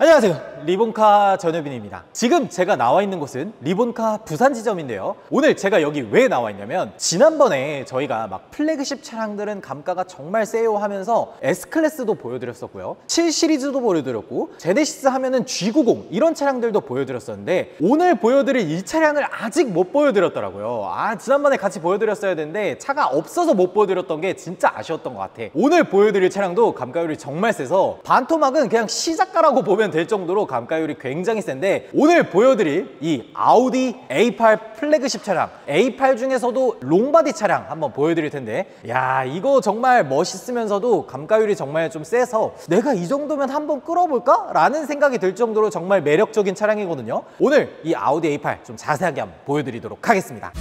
안녕하세요, 리본카 전효빈입니다. 지금 제가 나와 있는 곳은 리본카 부산 지점인데요, 오늘 제가 여기 왜 나와 있냐면, 지난번에 저희가 막 플래그십 차량들은 감가가 정말 세요 하면서 S클래스도 보여드렸었고요, 7 시리즈도 보여드렸고, 제네시스 하면은 G90 이런 차량들도 보여드렸었는데, 오늘 보여드릴 이 차량을 아직 못 보여드렸더라고요. 지난번에 같이 보여드렸어야 되는데 차가 없어서 못 보여드렸던 게 진짜 아쉬웠던 것 같아. 오늘 보여드릴 차량도 감가율이 정말 세서 반토막은 그냥 시작가라고 보면 될 정도로 감가율이 굉장히 센데, 오늘 보여드릴 이 아우디 A8 플래그십 차량, A8 중에서도 롱바디 차량 한번 보여드릴 텐데, 야, 이거 정말 멋있으면서도 감가율이 정말 좀 세서 내가 이 정도면 한번 끌어볼까? 라는 생각이 들 정도로 정말 매력적인 차량이거든요. 오늘 이 아우디 A8 좀 자세하게 한번 보여드리도록 하겠습니다.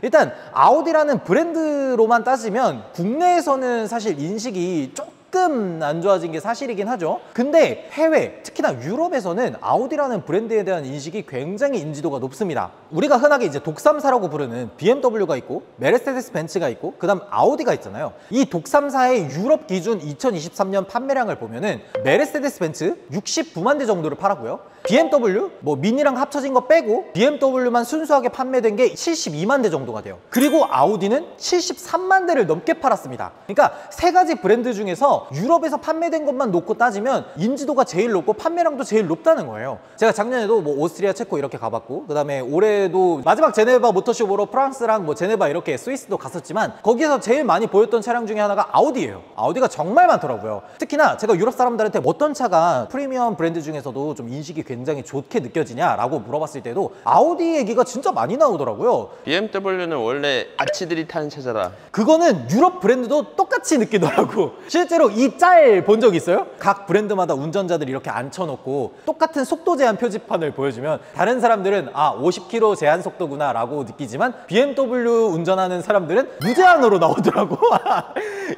일단 아우디라는 브랜드로만 따지면 국내에서는 사실 인식이 조금 안 좋아진 게 사실이긴 하죠. 근데 해외, 특히나 유럽에서는 아우디라는 브랜드에 대한 인식이 굉장히 인지도가 높습니다. 우리가 흔하게 이제 독삼사라고 부르는 BMW가 있고, 메르세데스 벤츠가 있고, 그 다음 아우디가 있잖아요. 이 독삼사의 유럽 기준 2023년 판매량을 보면은 메르세데스 벤츠 69만 대 정도를 팔았고요, BMW, 뭐 미니랑 합쳐진 거 빼고 BMW만 순수하게 판매된 게 72만 대 정도가 돼요. 그리고 아우디는 73만 대를 넘게 팔았습니다. 그러니까 세 가지 브랜드 중에서 유럽에서 판매된 것만 놓고 따지면 인지도가 제일 높고 판매량도 제일 높다는 거예요. 제가 작년에도 뭐 오스트리아, 체코 이렇게 가봤고, 그 다음에 올해도 마지막 제네바 모터쇼 보러 프랑스랑 뭐 제네바 이렇게 스위스도 갔었지만, 거기에서 제일 많이 보였던 차량 중에 하나가 아우디예요. 아우디가 정말 많더라고요. 특히나 제가 유럽 사람들한테 어떤 차가 프리미엄 브랜드 중에서도 좀 인식이 굉장히 좋게 느껴지냐라고 물어봤을 때도 아우디 얘기가 진짜 많이 나오더라고요. BMW는 원래 아치들이 타는 차잖아. 그거는 유럽 브랜드도 똑같이 느끼더라고. 실제로 이 짤 본 적 있어요? 각 브랜드마다 운전자들 이렇게 앉혀놓고 똑같은 속도 제한 표지판을 보여주면 다른 사람들은 50km 제한 속도구나 라고 느끼지만, BMW 운전하는 사람들은 무제한으로 나오더라고.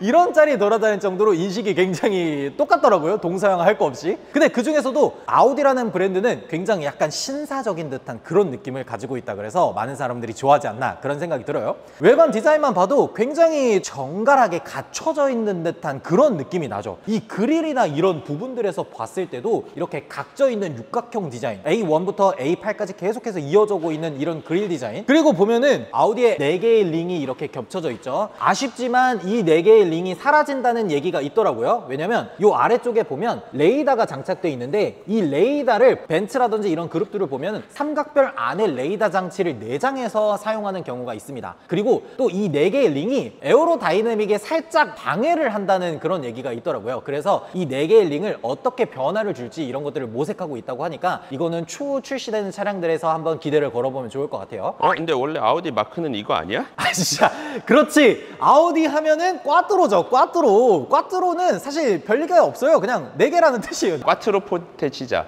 이런 짤이 돌아다닐 정도로 인식이 굉장히 똑같더라고요, 동서양 할 거 없이. 근데 그 중에서도 아우디라는 브랜드는 굉장히 약간 신사적인 듯한 그런 느낌을 가지고 있다 그래서 많은 사람들이 좋아하지 않나, 그런 생각이 들어요. 외관 디자인만 봐도 굉장히 정갈하게 갖춰져 있는 듯한 그런 느낌이 나죠. 이 그릴이나 이런 부분들에서 봤을 때도 이렇게 각져 있는 육각형 디자인, A1부터 A8까지 계속해서 이어져고 있는 이런 그릴 디자인, 그리고 보면은 아우디에 4개의 링이 이렇게 겹쳐져 있죠. 아쉽지만 이 4개의 링이 사라진다는 얘기가 있더라고요. 왜냐면 이 아래쪽에 보면 레이더가 장착되어 있는데, 이 레이더를 벤츠라든지 이런 그룹들을 보면 삼각별 안에 레이더 장치를 내장해서 사용하는 경우가 있습니다. 그리고 또 이 4개의 링이 에어로다이내믹에 살짝 방해를 한다는 그런 얘기가 있더라고요. 그래서 이 4개의 링을 어떻게 변화를 줄지 이런 것들을 모색하고 있다고 하니까, 이거는 추후 출시되는 차량들에서 한번 기대를 걸어보면 좋을 것 같아요. 근데 원래 아우디 마크는 이거 아니야? 진짜 그렇지. 아우디 하면은 꽈뚜로죠. 꽈뚜로는 사실 별리가 없어요. 그냥 4개라는 뜻이에요. 꽈트로 포테 치자.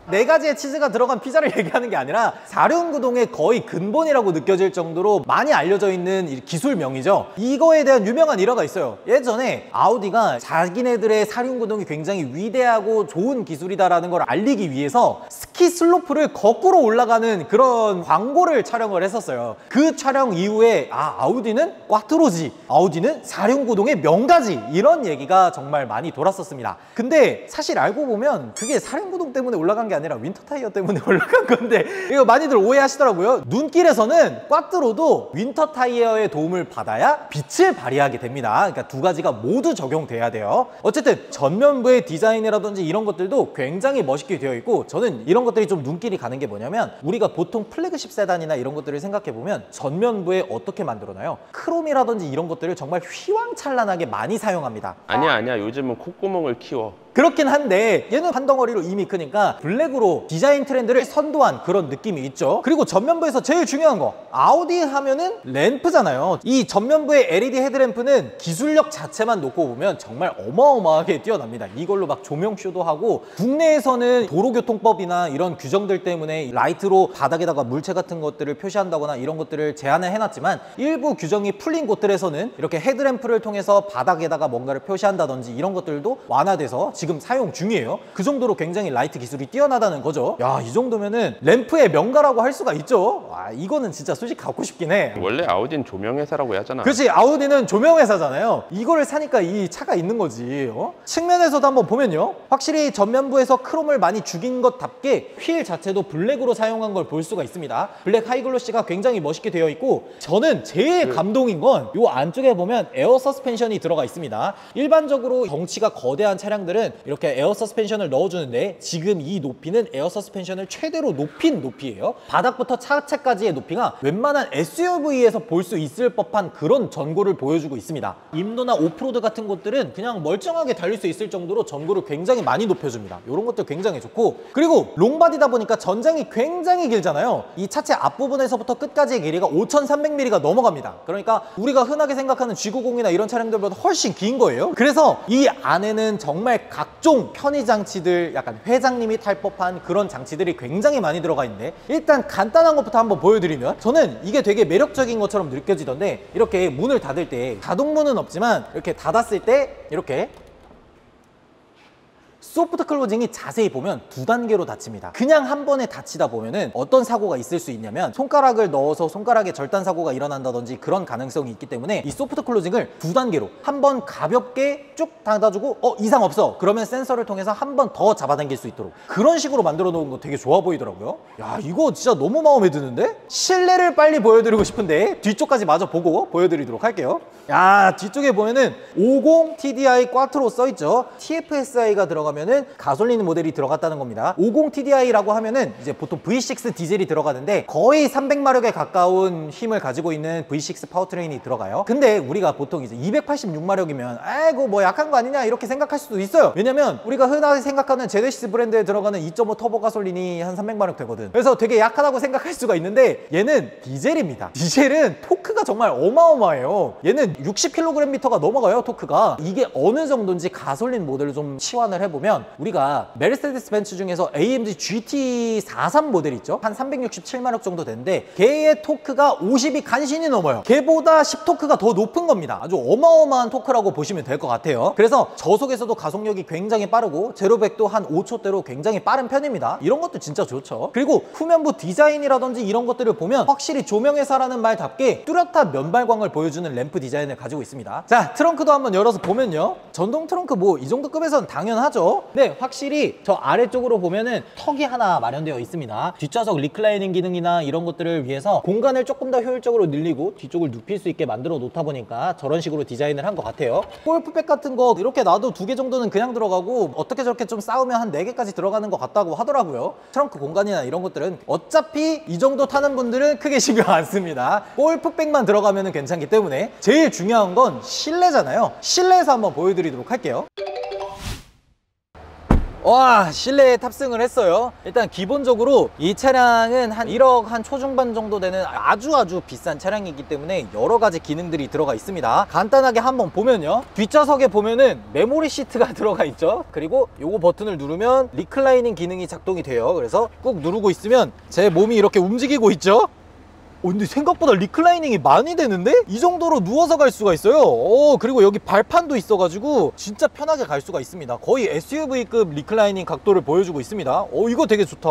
4가지의 치즈가 들어간 피자를 얘기하는 게 아니라 사륜구동의 거의 근본이라고 느껴질 정도로 많이 알려져 있는 기술명이죠. 이거에 대한 유명한 일화가 있어요. 예전에 아우디가 자기네들의 사륜구동이 굉장히 위대하고 좋은 기술이다라는 걸 알리기 위해서 스키 슬로프를 거꾸로 올라가는 그런 광고를 촬영을 했었어요. 그 촬영 이후에 아우디는 꽈트로지, 아우디는 사륜구동의 명가지, 이런 얘기가 정말 많이 돌았었습니다. 근데 사실 알고 보면 그게 사륜구동 때문에 올라간 게 아니라 윈터 타이어 때문에 올라간 건데, 이거 많이들 오해하시더라고요. 눈길에서는 꽈트로도 윈터 타이어의 도움을 받아야 빛을 발휘하게 됩니다. 그러니까 두 가지가 모두 적용돼야 돼요. 어쨌든 전면부의 디자인이라든지 이런 것들도 굉장히 멋있게 되어 있고, 저는 이런 것들이 좀 눈길이 가는 게 뭐냐면, 우리가 보통 플래그십 세단이나 이런 것들을 생각해보면 전면부에 어떻게 만들어놔요? 크롬이라든지 이런 것들을 정말 휘황찬란하게 많이 사용합니다. 아니야. 요즘은 콧구멍을 키워. 그렇긴 한데 얘는 한 덩어리로 이미 크니까 블랙으로 디자인 트렌드를 선도한 그런 느낌이 있죠. 그리고 전면부에서 제일 중요한 거, 아우디 하면은 램프잖아요. 이 전면부의 LED 헤드램프는 기술력 자체만 놓고 보면 정말 어마어마하게 뛰어납니다. 이걸로 막 조명쇼도 하고, 국내에서는 도로교통법이나 이런 규정들 때문에 라이트로 바닥에다가 물체 같은 것들을 표시한다거나 이런 것들을 제한을 해놨지만, 일부 규정이 풀린 곳들에서는 이렇게 헤드램프를 통해서 바닥에다가 뭔가를 표시한다든지 이런 것들도 완화돼서 지금 사용 중이에요. 그 정도로 굉장히 라이트 기술이 뛰어나다는 거죠. 야, 이 정도면은 램프의 명가라고 할 수가 있죠. 와, 이거는 진짜 솔직히 갖고 싶긴 해. 원래 아우디는 조명회사라고 하잖아. 그렇지, 아우디는 조명회사잖아요. 이거를 사니까 이 차가 있는 거지. 측면에서도 한번 보면요, 확실히 전면부에서 크롬을 많이 죽인 것답게 휠 자체도 블랙으로 사용한 걸 볼 수가 있습니다. 블랙 하이글로시가 굉장히 멋있게 되어 있고, 저는 제일 감동인 건 이 안쪽에 보면 에어 서스펜션이 들어가 있습니다. 일반적으로 덩치가 거대한 차량들은 이렇게 에어 서스펜션을 넣어주는데, 지금 이 높이는 에어 서스펜션을 최대로 높인 높이예요. 바닥부터 차체까지의 높이가 웬만한 SUV에서 볼 수 있을 법한 그런 전고를 보여주고 있습니다. 임도나 오프로드 같은 곳들은 그냥 멀쩡하게 달릴 수 있을 정도로 전고를 굉장히 많이 높여줍니다. 이런 것들 굉장히 좋고, 그리고 롱바디다 보니까 전장이 굉장히 길잖아요. 이 차체 앞부분에서부터 끝까지의 길이가 5300mm가 넘어갑니다. 그러니까 우리가 흔하게 생각하는 G90이나 이런 차량들보다 훨씬 긴 거예요. 그래서 이 안에는 정말 각종 편의 장치들, 약간 회장님이 탈 법한 그런 장치들이 굉장히 많이 들어가 있는데, 일단 간단한 것부터 한번 보여드리면, 저는 이게 되게 매력적인 것처럼 느껴지던데, 이렇게 문을 닫을 때 자동문은 없지만 이렇게 닫았을 때 이렇게 소프트 클로징이 자세히 보면 2단계로 닫힙니다. 그냥 한 번에 닫히다 보면은 어떤 사고가 있을 수 있냐면, 손가락을 넣어서 손가락에 절단 사고가 일어난다든지 그런 가능성이 있기 때문에 이 소프트 클로징을 2단계로 한 번 가볍게 쭉 닫아주고 이상 없어 그러면 센서를 통해서 한 번 더 잡아당길 수 있도록 그런 식으로 만들어 놓은 거 되게 좋아 보이더라고요. 야, 이거 진짜 너무 마음에 드는데? 실내를 빨리 보여드리고 싶은데 뒤쪽까지 마저 보고 보여드리도록 할게요. 야, 뒤쪽에 보면은 50 TDI 꽈트로 써있죠. TFSI가 들어가면은 가솔린 모델이 들어갔다는 겁니다. 50 TDI라고 하면은 이제 보통 V6 디젤이 들어가는데 거의 300마력에 가까운 힘을 가지고 있는 V6 파워트레인이 들어가요. 근데 우리가 보통 이제 286마력이면 아이고 뭐 약한 거 아니냐 이렇게 생각할 수도 있어요. 왜냐면 우리가 흔하게 생각하는 제네시스 브랜드에 들어가는 2.5 터보 가솔린이 한 300마력 되거든. 그래서 되게 약하다고 생각할 수가 있는데, 얘는 디젤입니다. 디젤은 토크가 정말 어마어마해요. 얘는 60kgm가 넘어가요, 토크가. 이게 어느 정도인지 가솔린 모델을 좀 치환을 해보면, 우리가 메르세데스 벤츠 중에서 AMG GT43 모델 있죠? 한 367마력 정도 되는데 걔의 토크가 50이 간신히 넘어요. 걔보다 10토크가 더 높은 겁니다. 아주 어마어마한 토크라고 보시면 될 것 같아요. 그래서 저속에서도 가속력이 굉장히 빠르고 제로백도 한 5초대로 굉장히 빠른 편입니다. 이런 것도 진짜 좋죠. 그리고 후면부 디자인이라든지 이런 것들을 보면 확실히 조명회사라는 말답게 뚜렷한 면발광을 보여주는 램프 디자인을 가지고 있습니다. 자, 트렁크도 한번 열어서 보면요, 전동 트렁크 뭐 이 정도 급에서는 당연하죠. 네, 확실히 저 아래쪽으로 보면은 턱이 하나 마련되어 있습니다. 뒷좌석 리클라이닝 기능이나 이런 것들을 위해서 공간을 조금 더 효율적으로 늘리고 뒤쪽을 눕힐 수 있게 만들어 놓다 보니까 저런 식으로 디자인을 한 것 같아요. 골프백 같은 거 이렇게 놔도 2개 정도는 그냥 들어가고 어떻게 저렇게 좀 싸우면 한 4개까지 들어가는 것 같다고 하더라고요. 트렁크 공간이나 이런 것들은 어차피 이 정도 타는 분들은 크게 신경 안 씁니다. 골프백만 들어가면 괜찮기 때문에. 제일 중요한 건 실내잖아요. 실내에서 한번 보여드리도록 할게요. 와, 실내에 탑승을 했어요. 일단 기본적으로 이 차량은 한 1억 한 초중반 정도 되는 아주 비싼 차량이기 때문에 여러 가지 기능들이 들어가 있습니다. 간단하게 한번 보면요, 뒷좌석에 보면은 메모리 시트가 들어가 있죠. 그리고 요거 버튼을 누르면 리클라이닝 기능이 작동이 돼요. 그래서 꾹 누르고 있으면 제 몸이 이렇게 움직이고 있죠. 근데 생각보다 리클라이닝이 많이 되는데? 이 정도로 누워서 갈 수가 있어요. 그리고 여기 발판도 있어가지고 진짜 편하게 갈 수가 있습니다. 거의 SUV급 리클라이닝 각도를 보여주고 있습니다. 이거 되게 좋다.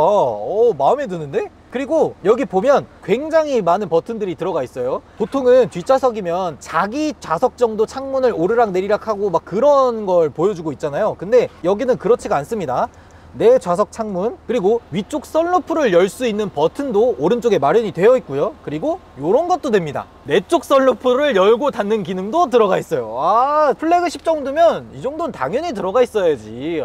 마음에 드는데? 그리고 여기 보면 굉장히 많은 버튼들이 들어가 있어요. 보통은 뒷좌석이면 자기 좌석 정도 창문을 오르락 내리락 하고 막 그런 걸 보여주고 있잖아요. 근데 여기는 그렇지가 않습니다. 내 좌석 창문, 그리고 위쪽 썬루프를 열 수 있는 버튼도 오른쪽에 마련이 되어 있고요. 그리고 이런 것도 됩니다. 내 쪽 썬루프를 열고 닫는 기능도 들어가 있어요. 플래그십 정도면 이 정도는 당연히 들어가 있어야지.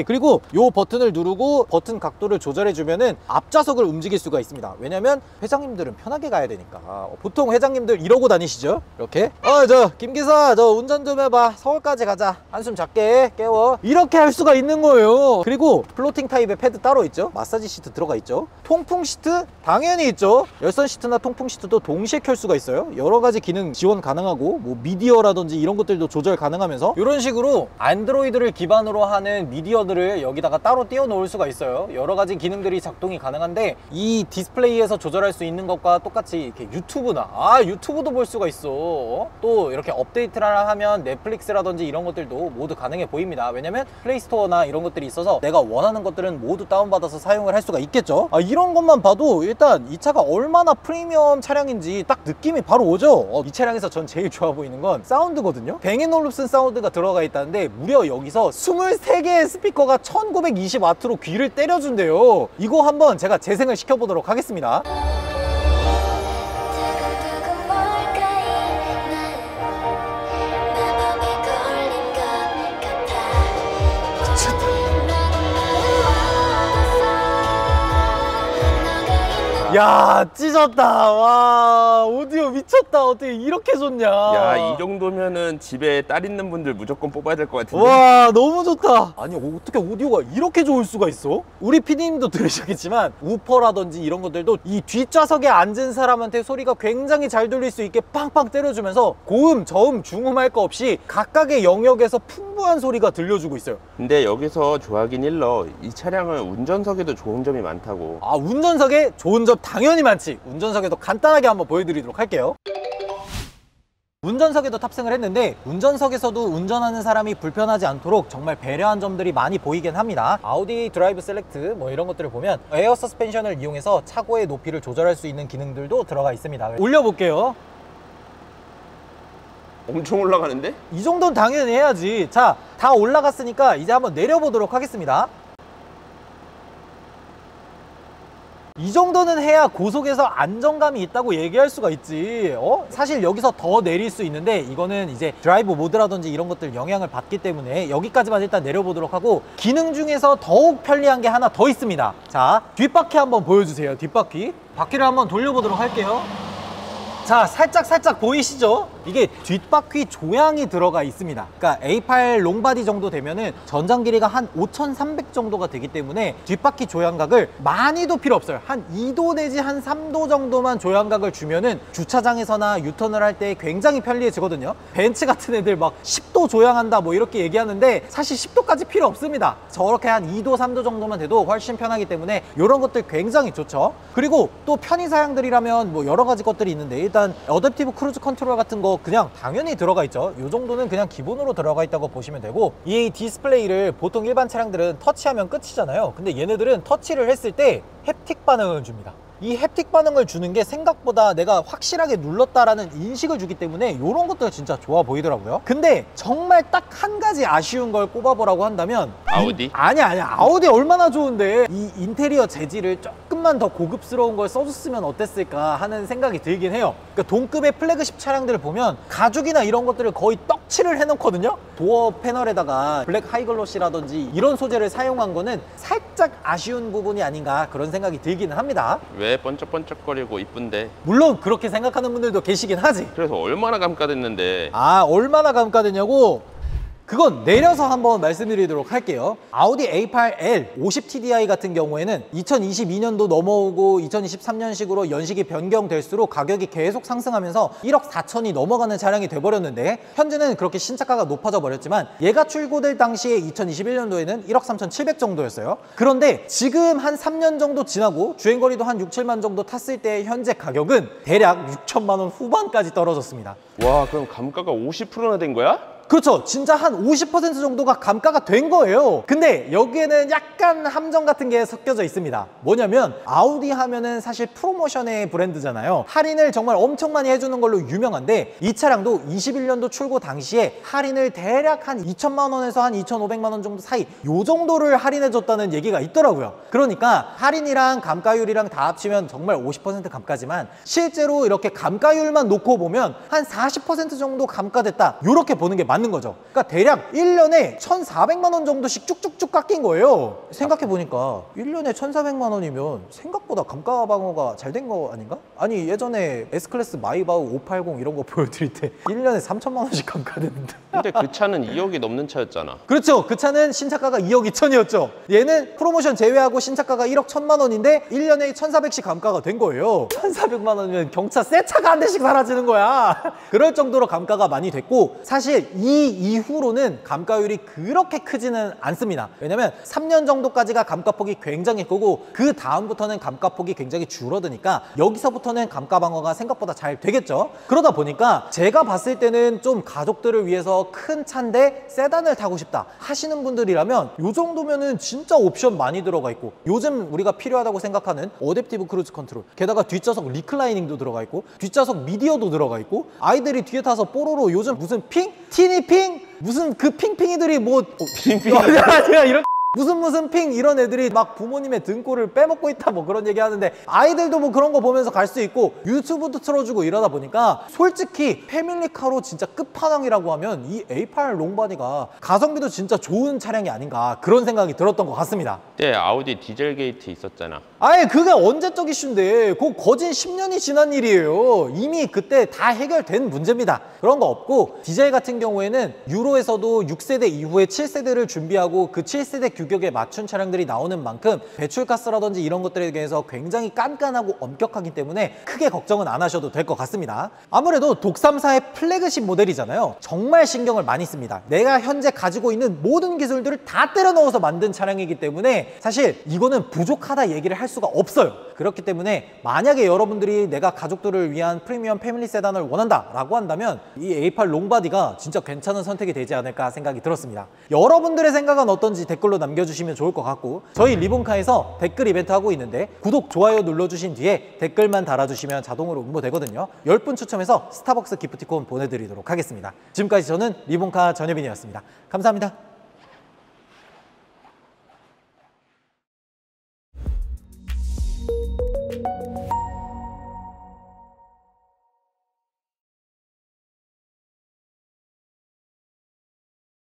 그리고 이 버튼을 누르고 버튼 각도를 조절해 주면은 앞좌석을 움직일 수가 있습니다. 왜냐면 회장님들은 편하게 가야 되니까. 보통 회장님들 이러고 다니시죠? 이렇게 저 김기사, 저 운전 좀 해봐, 서울까지 가자, 한숨 작게 깨워, 이렇게 할 수가 있는 거예요. 그리고 플로팅 타입의 패드 따로 있죠. 마사지 시트 들어가 있죠. 통풍 시트 당연히 있죠. 열선 시트나 통풍 시트도 동시에 켤 수가 있어요. 여러 가지 기능 지원 가능하고 뭐 미디어라든지 이런 것들도 조절 가능하면서 이런 식으로 안드로이드를 기반으로 하는 미디어들을 여기다가 따로 띄워 놓을 수가 있어요. 여러 가지 기능들이 작동이 가능한데 이 디스플레이에서 조절할 수 있는 것과 똑같이 이렇게 유튜브나 유튜브도 볼 수가 있어. 또 이렇게 업데이트를 하면 넷플릭스라든지 이런 것들도 모두 가능해 보입니다. 왜냐면 플레이스토어나 이런 것들이 있어서 내가 원하는 것들은 모두 다운받아서 사용을 할 수가 있겠죠. 이런 것만 봐도 일단 이 차가 얼마나 프리미엄 차량인지 딱 느낌이 바로 오죠. 이 차량에서 전 제일 좋아 보이는 건 사운드거든요. 뱅앤 올룹슨 사운드가 들어가 있다는데 무려 여기서 23개의 스피커가 1920W로 귀를 때려준대요. 이거 한번 제가 재생을 시켜보도록 하겠습니다. 야, 찢었다. 와, 오디오 미쳤다. 어떻게 이렇게 좋냐. 야, 이 정도면은 집에 딸 있는 분들 무조건 뽑아야 될 것 같은데. 와, 너무 좋다. 아니, 어떻게 오디오가 이렇게 좋을 수가 있어? 우리 PD님도 들으셨겠지만 우퍼라든지 이런 것들도 이 뒷좌석에 앉은 사람한테 소리가 굉장히 잘 들릴 수 있게 빵빵 때려주면서 고음, 저음, 중음 할 거 없이 각각의 영역에서 풍부한 소리가 들려주고 있어요. 근데 여기서 좋아하긴 일러. 이 차량은 운전석에도 좋은 점이 많다고. 운전석에 좋은 점 당연히 많지. 운전석에도 간단하게 한번 보여드리도록 할게요. 운전석에도 탑승을 했는데 운전석에서도 운전하는 사람이 불편하지 않도록 정말 배려한 점들이 많이 보이긴 합니다. 아우디 드라이브 셀렉트 뭐 이런 것들을 보면 에어 서스펜션을 이용해서 차고의 높이를 조절할 수 있는 기능들도 들어가 있습니다. 올려볼게요. 엄청 올라가는데? 이 정도는 당연히 해야지. 자, 다 올라갔으니까 이제 한번 내려보도록 하겠습니다. 이 정도는 해야 고속에서 안정감이 있다고 얘기할 수가 있지. 사실 여기서 더 내릴 수 있는데 이거는 이제 드라이브 모드라든지 이런 것들 영향을 받기 때문에 여기까지만 일단 내려보도록 하고, 기능 중에서 더욱 편리한 게 하나 더 있습니다. 자, 뒷바퀴 한번 보여주세요. 뒷바퀴. 바퀴를 한번 돌려보도록 할게요. 자, 살짝 보이시죠? 이게 뒷바퀴 조향이 들어가 있습니다. 그러니까 A8 롱바디 정도 되면은 전장 길이가 한 5300 정도가 되기 때문에 뒷바퀴 조향각을 많이도 필요 없어요. 한 2도 내지 한 3도 정도만 조향각을 주면은 주차장에서나 유턴을 할 때 굉장히 편리해지거든요. 벤츠 같은 애들 막 10도 조향한다 뭐 이렇게 얘기하는데 사실 10도까지 필요 없습니다. 저렇게 한 2도 3도 정도만 돼도 훨씬 편하기 때문에 이런 것들 굉장히 좋죠. 그리고 또 편의 사양들이라면 뭐 여러 가지 것들이 있는데, 일단 어댑티브 크루즈 컨트롤 같은 거 그냥 당연히 들어가 있죠. 이 정도는 그냥 기본으로 들어가 있다고 보시면 되고, 이 디스플레이를 보통 일반 차량들은 터치하면 끝이잖아요. 근데 얘네들은 터치를 했을 때 햅틱 반응을 줍니다. 이 햅틱 반응을 주는 게 생각보다 내가 확실하게 눌렀다라는 인식을 주기 때문에 이런 것도 진짜 좋아 보이더라고요. 근데 정말 딱 한 가지 아쉬운 걸 꼽아보라고 한다면 아우디? 아니야. 아우디 얼마나 좋은데 이 인테리어 재질을 조금만 더 고급스러운 걸 써줬으면 어땠을까 하는 생각이 들긴 해요. 그러니까 동급의 플래그십 차량들을 보면 가죽이나 이런 것들을 거의 떡칠을 해놓거든요. 도어 패널에다가 블랙 하이글로시라든지 이런 소재를 사용한 거는 살짝 아쉬운 부분이 아닌가 그런 생각이 들기는 합니다. 왜 번쩍번쩍거리고 이쁜데? 물론 그렇게 생각하는 분들도 계시긴 하지. 그래서 얼마나 감가됐는데. 얼마나 감가되냐고? 그건 내려서 한번 말씀드리도록 할게요. 아우디 A8L 50TDI 같은 경우에는 2022년도 넘어오고 2023년식으로 연식이 변경될수록 가격이 계속 상승하면서 1억 4천이 넘어가는 차량이 돼버렸는데, 현재는 그렇게 신차가가 높아져 버렸지만 얘가 출고될 당시에 2021년도에는 1억 3,700 정도였어요. 그런데 지금 한 3년 정도 지나고 주행거리도 한 6, 7만 정도 탔을 때 현재 가격은 대략 6천만 원 후반까지 떨어졌습니다. 와, 그럼 감가가 50%나 된 거야? 그렇죠. 진짜 한 50% 정도가 감가가 된 거예요. 근데 여기에는 약간 함정 같은 게 섞여져 있습니다. 뭐냐면 아우디 하면은 사실 프로모션의 브랜드잖아요. 할인을 정말 엄청 많이 해주는 걸로 유명한데, 이 차량도 21년도 출고 당시에 할인을 대략 한 2천만 원에서 한 2,500만 원 정도 사이 요 정도를 할인해줬다는 얘기가 있더라고요. 그러니까 할인이랑 감가율이랑 다 합치면 정말 50% 감가지만 실제로 이렇게 감가율만 놓고 보면 한 40% 정도 감가됐다, 요렇게 보는 게 맞는 거죠. 그러니까 대략 1년에 1,400만 원 정도씩 쭉쭉쭉 깎인 거예요. 생각해보니까 1년에 1,400만 원이면 생각보다 감가 방어가 잘 된 거 아닌가? 아니 예전에 S클래스 마이바흐 580 이런 거 보여드릴 때 1년에 3천만 원씩 감가됐는데 근데 그 차는 2억이 넘는 차였잖아. 그렇죠. 그 차는 신차가가 2억 2천이었죠. 얘는 프로모션 제외하고 신차가가 1억 1천만 원인데 1년에 1,400씩 감가가 된 거예요. 1,400만 원이면 경차 새 차가 한 대씩 사라지는 거야. 그럴 정도로 감가가 많이 됐고 사실 이 이후로는 감가율이 그렇게 크지는 않습니다. 왜냐면 3년 정도까지가 감가폭이 굉장히 크고 그 다음부터는 감가폭이 굉장히 줄어드니까 여기서부터는 감가 방어가 생각보다 잘 되겠죠. 그러다 보니까 제가 봤을 때는 좀 가족들을 위해서 큰 차인데 세단을 타고 싶다 하시는 분들이라면 이 정도면은 진짜 옵션 많이 들어가 있고 요즘 우리가 필요하다고 생각하는 어댑티브 크루즈 컨트롤 게다가 뒷좌석 리클라이닝도 들어가 있고 뒷좌석 미디어도 들어가 있고 아이들이 뒤에 타서 뽀로로 요즘 무슨 핑? 티니핑? 무슨 그 핑핑이들이 뭐 핑핑? 제가 이런 무슨 핑 이런 애들이 막 부모님의 등골을 빼먹고 있다 뭐 그런 얘기 하는데 아이들도 뭐 그런 거 보면서 갈 수 있고 유튜브도 틀어주고 이러다 보니까 솔직히 패밀리카로 진짜 끝판왕이라고 하면 이 A8 롱바디가 가성비도 진짜 좋은 차량이 아닌가 그런 생각이 들었던 것 같습니다. 그때 아우디 디젤 게이트 있었잖아. 아예 그게 언제적 이슈인데 그거 거진 10년이 지난 일이에요. 이미 그때 다 해결된 문제입니다. 그런 거 없고 디젤 같은 경우에는 유로에서도 6세대 이후에 7세대를 준비하고 그 7세대 규격에 맞춘 차량들이 나오는 만큼 배출가스라든지 이런 것들에 대해서 굉장히 깐깐하고 엄격하기 때문에 크게 걱정은 안 하셔도 될 것 같습니다. 아무래도 독삼사의 플래그십 모델이잖아요. 정말 신경을 많이 씁니다. 내가 현재 가지고 있는 모든 기술들을 다 때려 넣어서 만든 차량이기 때문에 사실 이거는 부족하다 얘기를 할 수가 없어요. 그렇기 때문에 만약에 여러분들이 내가 가족들을 위한 프리미엄 패밀리 세단을 원한다 라고 한다면 이 A8 롱바디가 진짜 괜찮은 선택이 되지 않을까 생각이 들었습니다. 여러분들의 생각은 어떤지 댓글로 남겨주시면 좋을 것 같고 저희 리본카에서 댓글 이벤트 하고 있는데 구독, 좋아요 눌러주신 뒤에 댓글만 달아주시면 자동으로 응모되거든요. 10분 추첨해서 스타벅스 기프티콘 보내드리도록 하겠습니다. 지금까지 저는 리본카 전여빈이었습니다. 감사합니다.